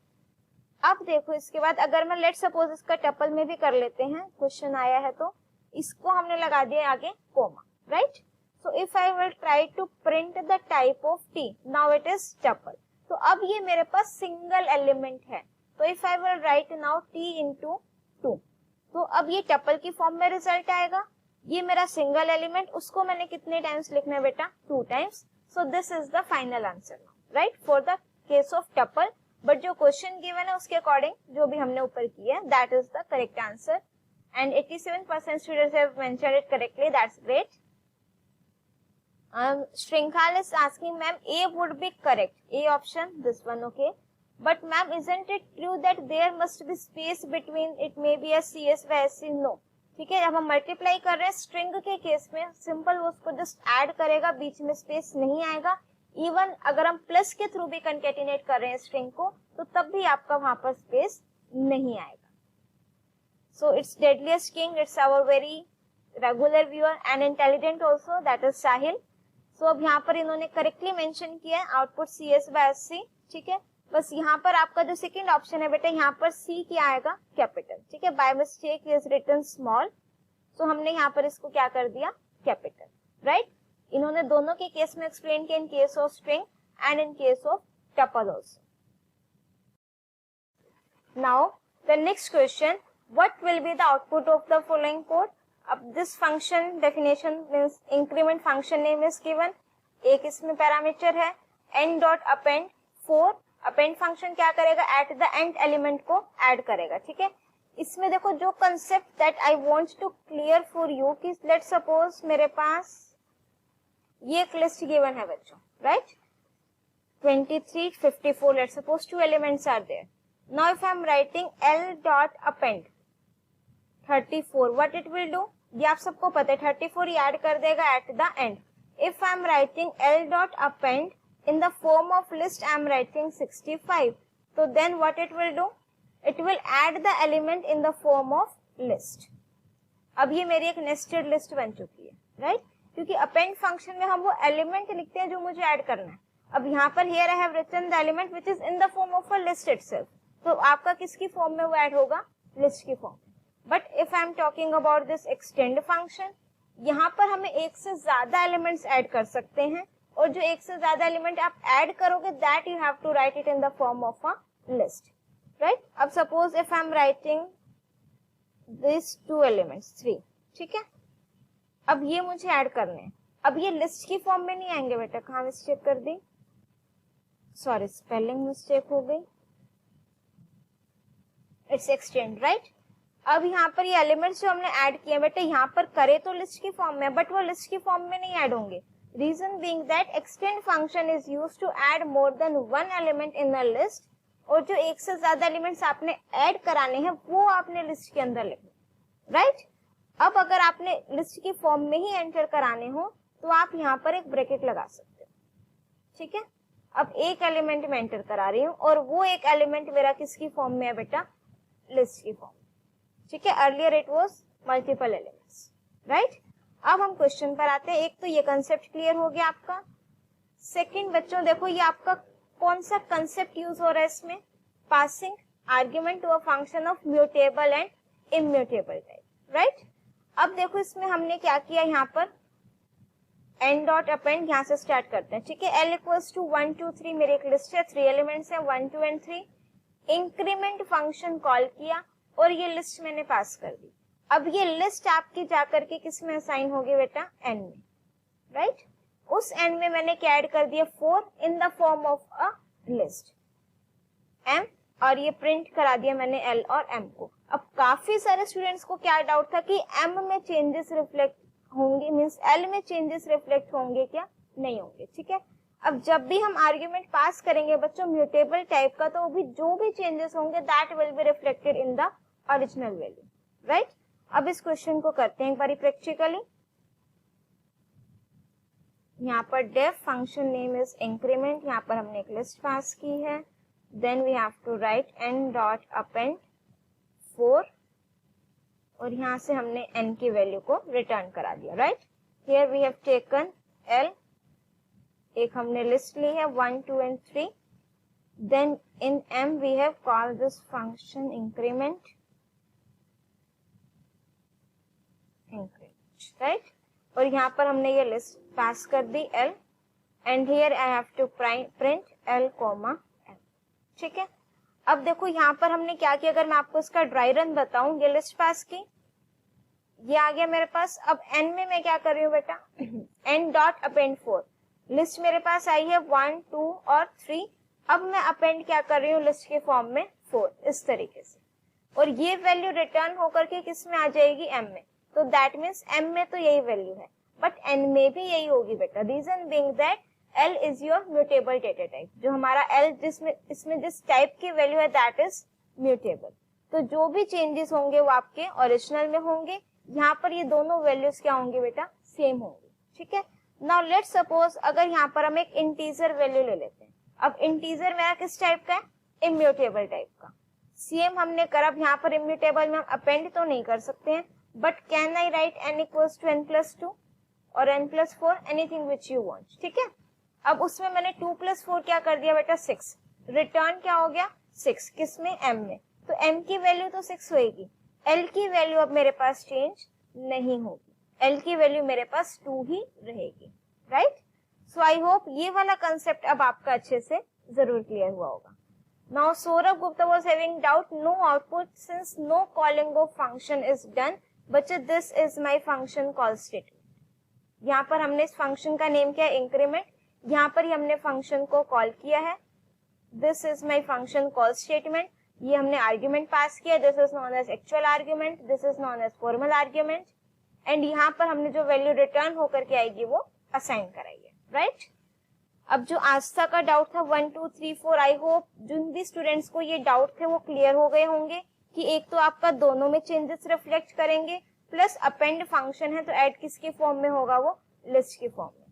अब देखो इसके बाद अगर मैं लेट सपोज इसका टपल में भी कर लेते हैं, क्वेश्चन आया है तो इसको हमने लगा दिया आगे comma, right. So if I will try to print the type of T, now it is tuple, तो अब ये मेरे पास सिंगल एलिमेंट है, तो if I will write now T into 2, तो अब ये टपल की फॉर्म में रिजल्ट आएगा, ये मेरा सिंगल एलिमेंट, उसको मैंने कितने टाइम्स लिखना है बेटा, 2 times. So this is the final answer, right, for the case of tuple. But जो क्वेश्चन गिवन है उसके अकॉर्डिंग जो भी हमने ऊपर किया है, that is the correct answer and 87% students have mentioned it correctly, that's great. Shrinkhal is asking, ma'am, A would be correct. A option, this one, okay. But ma'am, isn't it true that there must be space between it may be a CS by SC? No. ठीक है, अब हम multiply कर रहे हैं string के case में, simple वो उसको जस्ट ऐड करेगा, बीच में स्पेस नहीं आएगा। इवन अगर हम प्लस के थ्रू भी कंकेटिनेट कर रहे हैं स्ट्रिंग को, तो तब भी आपका वहां पर स्पेस नहीं आएगा। So it's deadliest king, it's our very regular viewer and intelligent also, that is Sahil. So अब यहाँ पर इन्होंने करेक्टली मेंशन किया है आउटपुट CS by SC, ठीक है। बस यहाँ पर आपका जो सेकंड ऑप्शन है बेटा, यहाँ पर C क्या आएगा, कैपिटल, ठीक है, by mistake is written small, so हमने यहाँ पर इसको क्या कर दिया, कैपिटल, राइट। इन्होंने दोनों के केस में एक्सप्लेन किया, in case of string and in case of tuple also. Now the next question, what will be the output of the following code. अब this function definition means increment function name is given, एक इसमें parameter है n dot append 4, append function क्या करेगा, at the end element को add करेगा, ठीक है। इसमें देखो जो concept that I want to clear for you कि लेट सपोज मेरे पास ये एक लिस्ट गिवन है बच्चों, right, 23 54, let suppose 2 elements are there. Now if I am writing L dot append 34, what it will do, ये आप सबको पता है, 34 ही ऐड कर देगा at the end. If I am writing L dot append in the form of list, I am writing 65, तो then what it will do, it will add the element in the form of list. अब ये मेरी एक nested list बन चुकी है, right, क्योंकि append function में हम वो एलिमेंट लिखते हैं जो मुझे ऐड करना है। अब यहाँ पर here I have written the element which is in the form of a list itself, तो आपका किसकी फॉर्म में वो ऐड होगा, लिस्ट की form. But if I am talking about this extend function, यहाँ पर हमें एक से ज्यादा एलिमेंट्स ऐड कर सकते हैं और जो एक से ज्यादा एलिमेंट आप ऐड करोगे that you have to write it in the form of a list, right. अब suppose if I am writing this 2 elements 3, ठीक है। अब ये मुझे ऐड करने हैं, अब ये लिस्ट की फॉर्म में नहीं आएंगे बेटा, कहाँ मिस्टेक कर दी, सॉरी स्पेलिंग मिस्टेक हो गई, इट्स एक्सटेंड, राइट। अब यहाँ पर ये एलिमेंट्स जो हमने ऐड किए बेटा यहाँ पर करे तो लिस्ट की फॉर्म में, बट वो लिस्ट की फॉर्म में नहीं ऐड होंगे। Reason being that extend function is used to add more than 1 element in the list, और जो एक से ज्यादा एलिमेंट्स आपने ऐड कराने हैं वो आपने लिस्ट के अंदर लिखने, राइट। अब अगर आपने लिस्ट की फॉर्म में ही एंटर कराने हो तो आप यहाँ पर एक ब्रैकेट लगा सकते हो, ठीक है। अब एक एलिमेंट में एंटर करा रही हूँ और वो एक एलिमेंट मेरा किसकी फॉर्म में है बेटा, लिस्ट की फॉर्म, ठीक है। Earlier it was multiple elements, right. अब हम क्वेश्चन पर आते हैं। एक तो ये कंसेप्ट क्लियर हो गया आपका। सेकंड बच्चों देखो ये आपका कौन सा कंसेप्ट यूज हो रहा है इसमें, passing argument to a function of mutable and immutable type, right. अब देखो इसमें हमने क्या किया, यहाँ पर एन डॉट अपेंड यहाँ से स्टार्ट करते हैं, ठीक है। एल इक्वल्स टू 1 2 3 मेरी एक लिस्ट है, 3 एलिमेंट्स है 1 2 एंड 3। इंक्रीमेंट फंक्शन कॉल किया और ये लिस्ट मैंने पास कर दी। अब ये लिस्ट आपकी जाकर के किस में असाइन होगी बेटा, एन में, राइट। उस एन में मैंने क्या ऐड कर दिया, 4 in the form of a list M, और ये प्रिंट करा दिया मैंने एल और एम को। अब काफी सारे स्टूडेंट्स को क्या डाउट था कि एम में चेंजेस रिफ्लेक्ट होंगे, मींस एल में चेंजेस रिफ्लेक्ट होंगे क्या, नहीं होंगे, ठीक है। अब जब भी हम आर्ग्यूमेंट पास करेंगे बच्चों म्यूटेबल टाइप का, तो भी जो भी चेंजेस होंगे that will be reflected in the original value, right. अब इस क्वेश्चन को करते हैं एक बार प्रैक्टिकली। यहाँ पर def function name is increment, यहाँ पर हमने एक लिस्ट पास की है। Then we have to write N dot append 4, और यहाँ से हमने n की वैल्यू को रिटर्न करा दिया, right. Here we have taken l, एक हमने लिस्ट ली है 1 2 and 3। Then in m we have called this function increment, right. और यहाँ पर हमने ये लिस्ट पास कर दी l, and here I have to print l comma m, ठीक है। अब देखो यहाँ पर हमने क्या किया, अगर मैं आपको इसका ड्राई रन बताऊं, ये लिस्ट पास की, ये आ गया मेरे पास। अब n में मैं क्या कर रही हूँ बेटा, n डॉट अपेंड 4, लिस्ट मेरे पास आई है 1 2 और 3। अब मैं अपेंड क्या कर रही हूँ लिस्ट के फॉर्म में 4, इस तरीके से, और ये वैल्यू रिटर्न होकर के किस में आ जाएगी, m में। तो दैट मीन्स m में तो यही वैल्यू है, बट n में भी यही होगी बेटा। Reason being that L is your mutable data type, जो हमारा L जिसमें इसमें जिस टाइप की वैल्यू है दैट इज म्यूटेबल। तो जो भी चेंजेस होंगे वो आपके ओरिजिनल में होंगे। यहाँ पर ये दोनों वैल्यूज क्या होंगी बेटा, सेम होंगी, ठीक है। नाउ लेट्स सपोज अगर यहाँ पर हम एक इंटीजर वैल्यू ले लेते हैं। अब इंटीजर मेरा किस टाइप का है, इम्यूटेबल टाइप का। सेम हमने कर, अब यहाँ पर इम्यूटेबल में हम अपेंड तो नहीं कर सकते हैं, but can I write n equals to n plus 2 और n plus 4, anything which you want, ठीक है। अब उसमें मैंने 2 प्लस 4 क्या कर दिया बेटा, 6। रिटर्न क्या हो गया, 6, किसमें, m में। तो m की वैल्यू तो 6 होएगी, l की वैल्यू अब मेरे पास चेंज नहीं होगी, l की वैल्यू मेरे पास 2 ही रहेगी, राइट। सो आई होप ये वाला कंसेप्ट अब आपका अच्छे से जरूर क्लियर हुआ होगा। Now Saurabh Gupta was having doubt, no output since no calling of function is done, बच्चे this is my function call statement. यहाँ पर हमने इस फंक्शन का नेम किया इंक्रीमेंट, यहाँ पर ही हमने फंक्शन को कॉल किया है। This is my function call statement, ये हमने आर्ग्यूमेंट पास किया, this is known as actual argument, this is known as formal argument, and यहाँ पर हमने जो वैल्यू रिटर्न होकर के आएगी वो असाइन कराई है, राइट। अब जो आस्था का डाउट था 1 2 3 4, आई होप जिन भी स्टूडेंट्स को ये डाउट थे वो क्लियर हो गए होंगे कि एक तो आपका दोनों में चेंजेस रिफ्लेक्ट करेंगे, प्लस अपेंड फंक्शन है तो ऐड किसके फॉर्म में होगा, वो लिस्ट के फॉर्म में।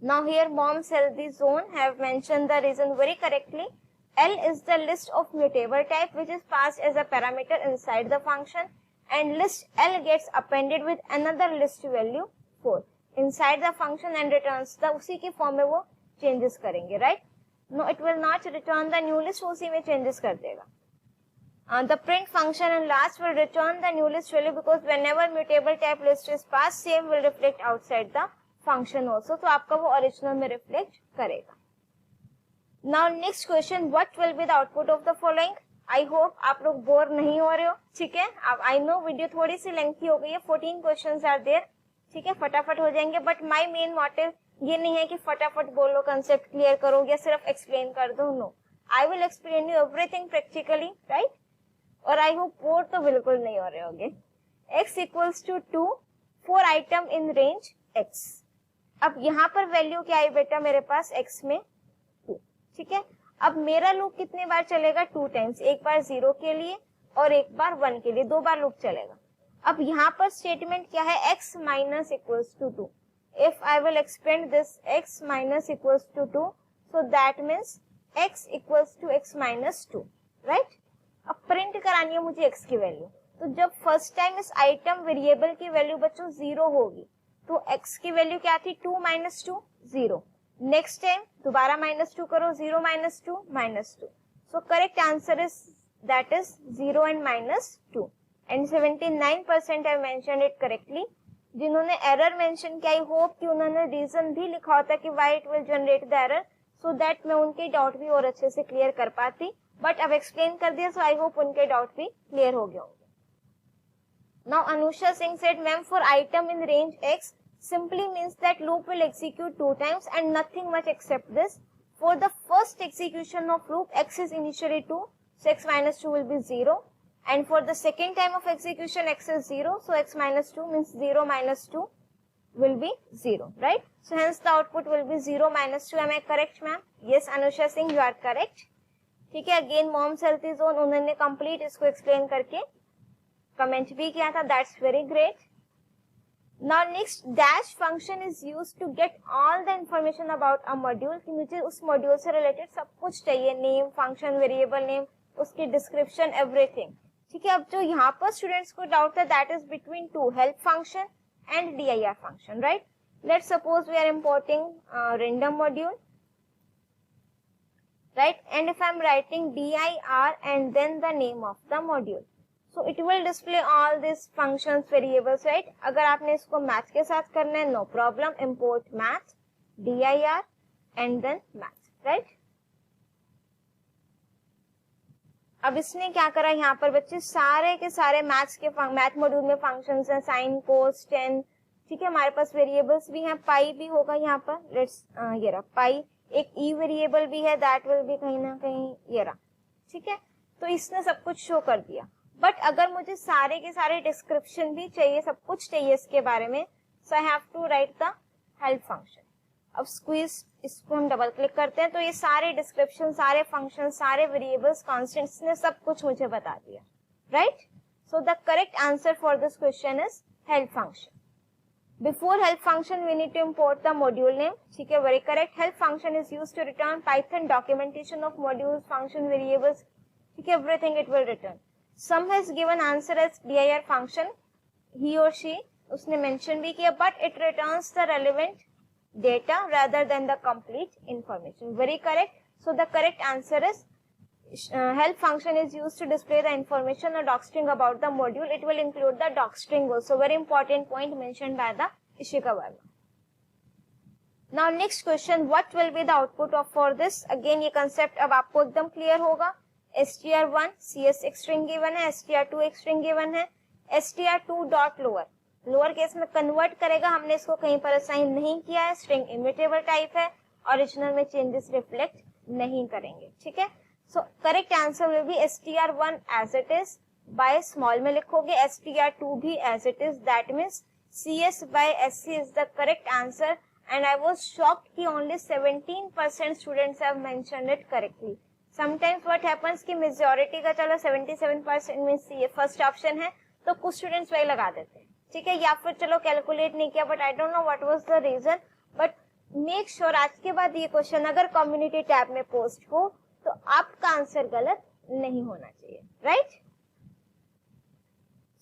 नाउ हियर मॉम्स हेल्दी जोन have mentioned the reason very correctly. L is the list of mutable type which is passed as a parameter inside the function, and list L gets appended with another list value 4 inside the function and returns the उसी के form में वो changes करेंगे, right. No it will not return the new list, उसी में changes कर देगा। The print function and last will return the new list value because whenever mutable type list is passed, same will reflect outside the function also, तो आपका वो original में reflect करेगा. Now next question, what will be the output of the following. I hope आप लोग bore नहीं हो रहे हो. ठीक है, अब आई नो वीडियो थोड़ी सी लेंथी हो गई है, 14 क्वेश्चंस आर देयर. ठीक है, फटाफट हो जाएंगे, बट माय मेन मोटिव ये नहीं है कि फटाफट बोलो, कंसेप्ट क्लियर करो या सिर्फ एक्सप्लेन कर दो. No, I will explain you everything practically, right. और आई होप बोर तो बिल्कुल नहीं हो रहे होगे. x equals to 2 4 item in range x. अब यहाँ पर वैल्यू क्या है बेटा मेरे पास x में 2. ठीक है, अब मेरा लूप कितने बार चलेगा, 2 टाइम्स. एक बार 0 के लिए और एक बार 1 के लिए, 2 बार लूप चलेगा. अब यहाँ पर स्टेटमेंट क्या है, x minus equals to 2. If I will expand this x minus equals to 2, so that means x equals to x minus 2, right. अब प्रिंट करानी है मुझे x की वैल्यू, तो जब फर्स्ट टाइम इस आइटम वेरिएबल की वैल्यू बच्चों 0 होगी, तो x की वैल्यू क्या थी, 2 माइनस 2 0. नेक्स्ट टाइम दोबारा माइनस 2 करो, 0 minus 2 minus 2. So correct answer is that is 0 and minus 2. And 79% I mentioned it correctly. जिन्होंने एरर मेंशन किया, आई होप कि उन्होंने रीजन भी लिखा होता कि why it will generate the error, so that मैं उनके डाउट भी और अच्छे से क्लियर कर पाती. बट अब एक्सप्लेन कर दिया, सो आई होप उनके डाउट भी क्लियर हो गए होंगे. Now Anusha Singh said, ma'am for item in range x simply means that loop will execute 2 times and nothing much except this. For the first execution of loop, x is initially 2, so x minus 2 will be 0. And for the second time of execution, x is 0, so x minus 2 means 0 minus 2 will be 0, right? So hence the output will be 0 minus 2. Am I correct, ma'am? Yes, Anusha Singh, you are correct. ठीक है, again moms healthy zone उन्होंने complete इसको explain करके comment भी किया था. That's very great. Now next, dash function is used to get all the information about a module. कि मुझे उस मॉड्यूल से रिलेटेड सब कुछ चाहिए, नेम, फंक्शन, वेरिएबल नेम, उसकी डिस्क्रिप्शन, एवरीथिंग. ठीक है, अब जो यहाँ पर स्टूडेंट्स को डाउट है, that is between 2 help function and dir function, right. Let's suppose we are importing random module, right, and if I am writing dir and then the name of the module, so it will display all these functions, variables, right. अगर आपने इसको math के साथ करना है, no problem, import math dir and then math, right. अब इसने क्या करा यहाँ पर बच्चे, सारे के सारे मैथ मॉड्यूल में फंक्शंस हैं, साइन, कोस, टेन. ठीक है, हमारे पास वेरिएबल्स भी हैं, पाई भी होगा यहाँ पर. लेट्स ये रहा पाई. एक ई वेरिएबल भी है, दैट विल भी कहीं ना कहीं ये रहा. ठीक है, तो इसने सब कुछ शो कर दिया. बट अगर मुझे सारे के सारे डिस्क्रिप्शन भी चाहिए, सब कुछ चाहिए इसके बारे में, so I have to write the help function. अब स्क्वीज इसको हम डबल क्लिक करते हैं, तो ये सारे डिस्क्रिप्शन, सारे फंक्शन, सारे वेरिएबल्स, कॉन्स्टेंट्स ने सब कुछ मुझे बता दिया, right. So the correct answer for this question is help function. Before help function, we need to import the module name. ठीक है, very correct. Help function is used to return Python documentation of modules, function, variables. ठीक है, everything it will return. Some has given answer as dir function. He or she, उसने mention भी किया, but it returns the relevant data rather than the complete information. Very correct. So the correct answer is help function is used to display the information or docstring about the module. It will include the docstring also. Very important point mentioned by the Ishika Verma. Now next question, what will be the output of for this? Again ये concept अब आपको एकदम clear होगा. str1 cs एक string given है, str2 एक string given है, str2 dot lower lower case में कन्वर्ट करेगा. हमने इसको कहीं पर असाइन नहीं किया है, स्ट्रिंग इमिटेबल टाइप है, ओरिजिनल में चेंजेस रिफ्लेक्ट नहीं करेंगे. ठीक है, so correct answer will be str1 as it is, by small में लिखोगे, str2 भी as it is, that means cs by sc is the correct answer. And I was shocked कि only 17% students have mentioned it correctly. Sometimes what happens कि majority का चलो 77% means ये first option है, तो कुछ स्टूडेंट्स वही लगा देते हैं. ठीक है, या फिर चलो कैलकुलेट नहीं किया, but I don't know what was the reason. But make sure आज के बाद ये क्वेश्चन अगर कम्युनिटी टैब में पोस्ट हो तो आपका आंसर गलत नहीं होना चाहिए, right.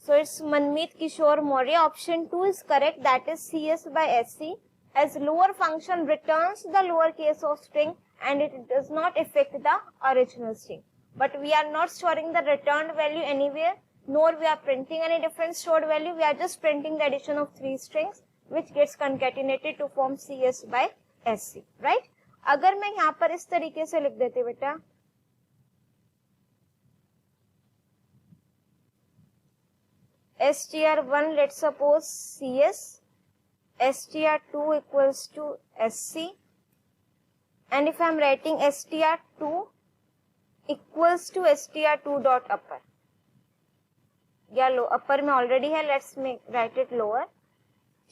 So it's Manmeet Kishore Maurya, option 2 is correct, that is cs by sc, as lower function returns the lower case of string and it does not affect the original string. But we are not storing the returned value anywhere, nor we are printing any different stored value. We are just printing the addition of 3 strings. which gets concatenated to form CS by SC, right? अगर मैं यहाँ पर इस तरीके से लिख देती बेटा, STR1 let's suppose CS, STR2 equals to SC, and if I am writing STR2 equals to STR2 dot upper, या लो अपर में ऑलरेडी है, लेट्स राइट इट लोअर,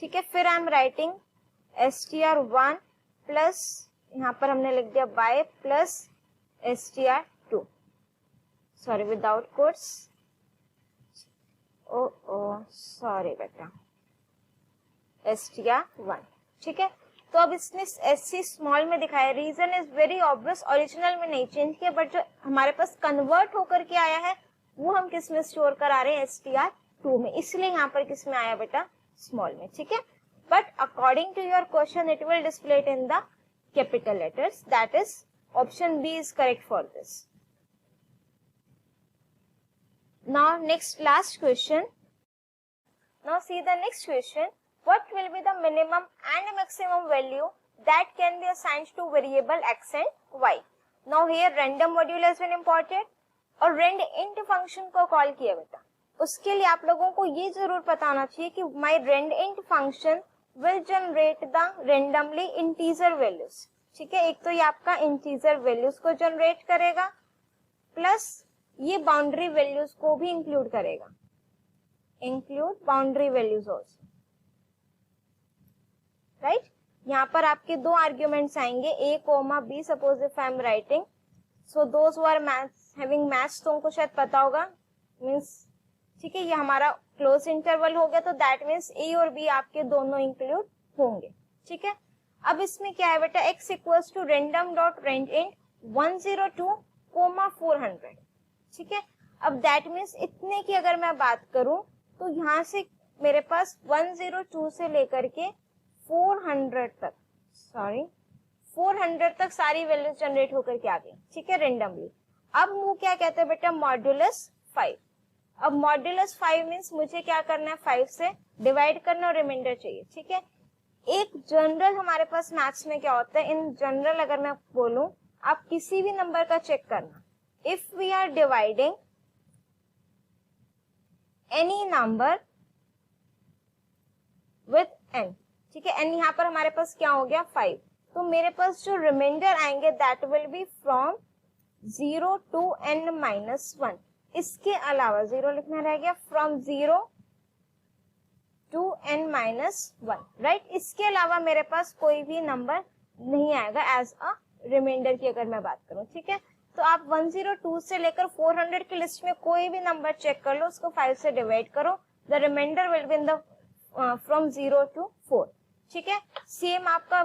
ठीक है। फिर आई एम राइटिंग STR1 प्लस यहाँ पर हमने लिख दिया by plus STR2, sorry without quotes, oh sorry बेटा, STR1, ठीक है। तो अब इसने SC स्मॉल में दिखाया, reason is very obvious, original में नहीं चेंज किया, बट जो हमारे पास कन्वर्ट होकर के आया है वो हम किस में स्टोर करा रहे हैं, STR2 में, इसलिए यहाँ पर किस में आया बेटा, स्मॉल में, ठीक है। But according to your question it will display it in the capital letters, that is option B is correct for this. Now next last question, now see the next question, what will be the minimum and maximum value that can be assigned to variable x and y? Now here random module has been imported और rand int function को call किया बेटा। उसके लिए आप लोगों को ये जरूर पता होना चाहिए कि my rand int function will generate the randomly integer values, ठीक है। एक तो ये आपका integer values को जनरेट करेगा, प्लस ये बाउंड्री वैल्यूज को भी इंक्लूड करेगा, include boundary values also, right. यहाँ पर आपके दो आर्ग्यूमेंट्स आएंगे, a, b, suppose if I am writing, so those who are having maths तो उनको शायद पता होगा, मींस ठीक है, ये हमारा क्लोज इंटरवल हो गया, तो दैट मींस a और b आपके दोनों इंक्लूड होंगे, ठीक है। अब इसमें क्या है बेटा, x equals to random dot rand int 102, 400, ठीक है। अब दैट मींस इतने की अगर मैं बात करूं तो यहाँ से मेरे पास 102 से लेकर के 400 तक, सॉरी 400 तक सारी वैल्यूज जनरेट होकर के आ गई, ठीक है, रेंडमली। अब वो क्या कहते हैं बेटा, मॉड्यूलस 5। अब मॉड्यूलस 5 मींस मुझे क्या करना है, 5 से डिवाइड करना और रिमाइंडर चाहिए, ठीक है। एक जनरल हमारे पास मैथ्स में क्या होता है, इन जनरल अगर मैं बोलूं, आप किसी भी नंबर का चेक करना, if we are dividing any number with n, ठीक है, एन यहाँ पर हमारे पास क्या हो गया 5, तो मेरे पास जो रिमाइंडर आएंगे that will B from 0 to n minus 1। इसके अलावा 0 लिखना रह गया, from 0 to n minus 1, right. इसके अलावा मेरे पास कोई भी नंबर नहीं आएगा एज अ रिमाइंडर की अगर मैं बात करूं, ठीक है। तो आप 102 से लेकर 400 की लिस्ट में कोई भी नंबर चेक कर लो, उसको 5 से डिवाइड करो, the remainder will be in the from 0 to 4, ठीक है। सेम आपका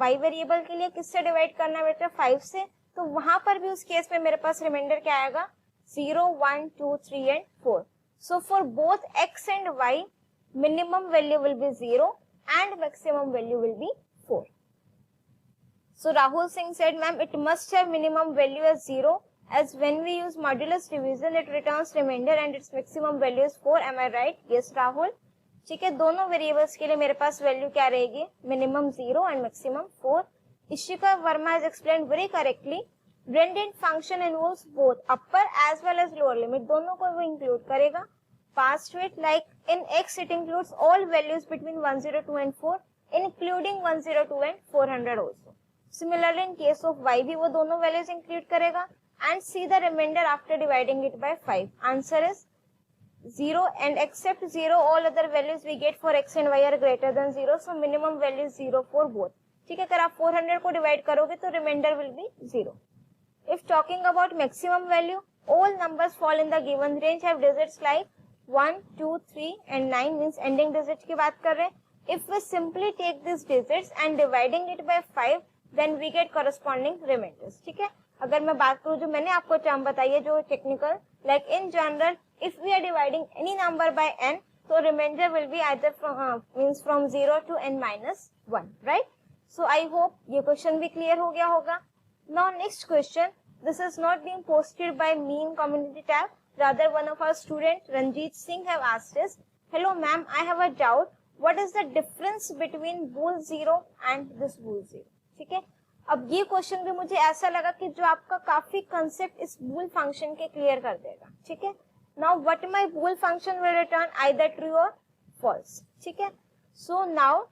y वेरिएबल के लिए किससे डिवाइड करना है बेटा, 5 से, तो वहां पर भी उस केस में मेरे पास रिमाइंडर क्या आएगा, 0, 1, 2, 3 and 4। So for both x and y minimum value will B 0 and maximum value will B 4। So Rahul Singh said, ma'am, it must have minimum value as 0, as when we use modulus division, it returns remainder and its maximum value is 4. Am I right? Yes, Rahul. ठीक है, दोनों variables के लिए मेरे पास value क्या रहेगी, minimum 0 and maximum 4। Ishika Verma has explained very correctly. Rand int function involves both upper as well as lower limit, दोनों को वो इंक्लूड करेगा। Pass to it, like in x it includes all values between 102 and 4, including 102 and 400 also. Similarly, in case of y भी वो दोनों values include करेगा, and see the remainder after dividing it by 5. Answer is 0, and except 0 all other values we get for x and y are greater than 0, so minimum value is 0 for both, ठीक है। अगर आप 400 को divide करोगे तो remainder will be 0. If talking about maximum value, all numbers fall in the given range have digits like 1, 2, 3 and 9, means ending digit की बात कर रहे हैं। If we simply take these digits and dividing it by 5, then we get corresponding remainders, ठीक है। अगर मैं बात करूं जो मैंने आपको टर्म बताई है जो technical, like in general if we are dividing any number by n, so remainder will be either from 0 to n minus 1, right? So I hope ये क्वेश्चन भी क्लियर हो गया होगा। Now next question, this is not being posted by me in community tab, rather one of our student Ranjit Singh have asked us, hello ma'am, I have a doubt, what is the difference between bool 0 and this bool 0. ठीक है, अब ये question भी मुझे ऐसा लगा कि जो आपका काफी कंसेप्ट इस bool फंक्शन के क्लियर कर देगा. ठीक है, now what my bool function will return either true और फॉल्स. ठीक है, सो नाउ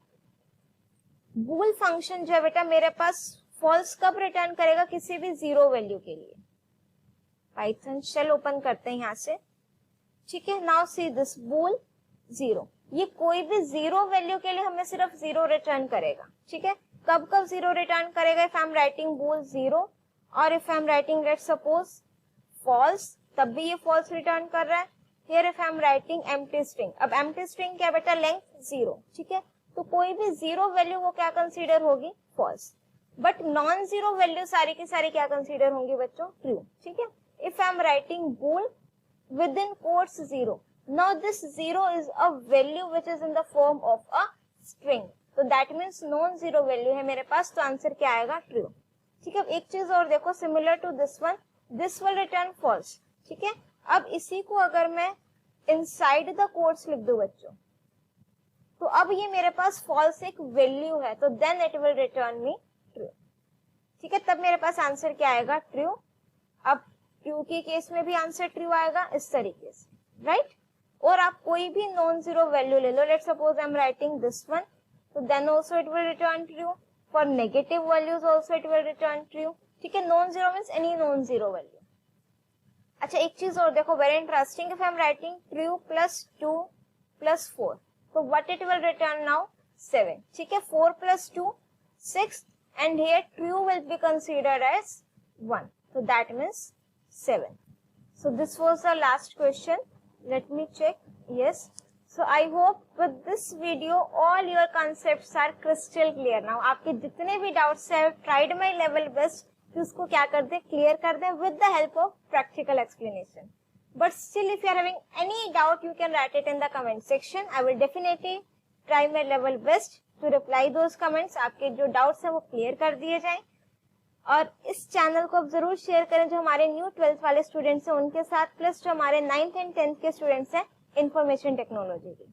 bool फंक्शन जो है बेटा मेरे पास फॉल्स कब रिटर्न करेगा, किसी भी जीरो वैल्यू के लिए. पाइथन शेल ओपन करते हैं यहां से. ठीक है, नाउ सी दिस bool 0, ये कोई भी जीरो वैल्यू के लिए हमें सिर्फ जीरो रिटर्न करेगा. ठीक है, कब कब जीरो रिटर्न करेगा, if I am writing bool 0 और if I am writing let's suppose false, तब भी ये फॉल्स रिटर्न कर रहा है. Here if I am writing empty string, अब एम्प्टी स्ट्रिंग क्या बेटा, लेंथ 0. ठीक है, तो कोई भी जीरो वैल्यू वो क्या कंसीडर होगी, false. But non zero value सारी की सारी क्या कंसीडर होंगी बच्चों, ट्रू. ठीक है, if I am writing bool with in quotes 0, now this 0 is a value which is in the form of a string, तो that means non zero value है मेरे पास, तो आंसर क्या आएगा, ट्रू. ठीक है, एक चीज और देखो, similar to this one, this will return false. ठीक है, अब इसी को अगर मैं इनसाइड द कोट्स लिख दूं बच्चों, तो अब ये मेरे पास फॉल्स एक वैल्यू है, तो then it will return me true. ठीक है, तब मेरे पास आंसर क्या आएगा, ट्रू. अब ट्रू के केस में भी आंसर ट्रू आएगा इस तरीके से, राइट. और आप कोई भी नॉन जीरो वैल्यू ले लो, let's suppose I am writing this one, तो then also it will return true. For negative values also it will return true. ठीक है, non zero means any non zero value. अच्छा, एक चीज और देखो, very interesting, if I am writing true plus 2 plus 4, तो what it will return now, 7. ठीक है, 4 plus 2 6, and here true will be considered as 1, so that means 7. So this was the last question. Let me check. Yes, so I hope with this video all your concepts are crystal clear. Now आपके जितने भी doubts है, tried my level best कि उसको क्या कर दे, clear कर दे with the help of practical explanation. But still if you are having any doubt, you can write it in the comment section. I will definitely try my level best to reply those comments. आपके जो doubts हैं वो clear कर दिए जाएं. और इस channel को आप जरूर शेयर करें जो हमारे न्यू 12th वाले स्टूडेंट्स हैं उनके साथ, प्लस जो हमारे 9th एंड 10th के स्टूडेंट्स हैं इंफॉर्मेशन टेक्नोलॉजी की,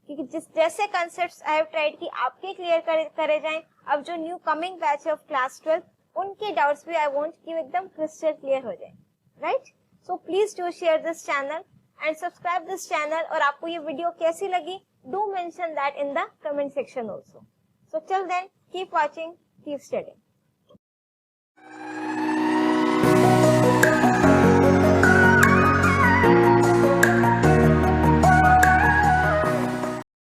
क्योंकि जिस जैसे कंसेप्ट्स आई हैव ट्राइड कि आपके क्लियर करे जाएं, अब जो new coming batch of class 12 उनके डाउट्स भी आई वांट कि एकदम क्रिस्टल क्लियर हो जाए, right. So please do share this channel and subscribe this channel. और आपको ये वीडियो कैसी लगी, do mention that in the comment section also. So till then, keep watching, keep studying.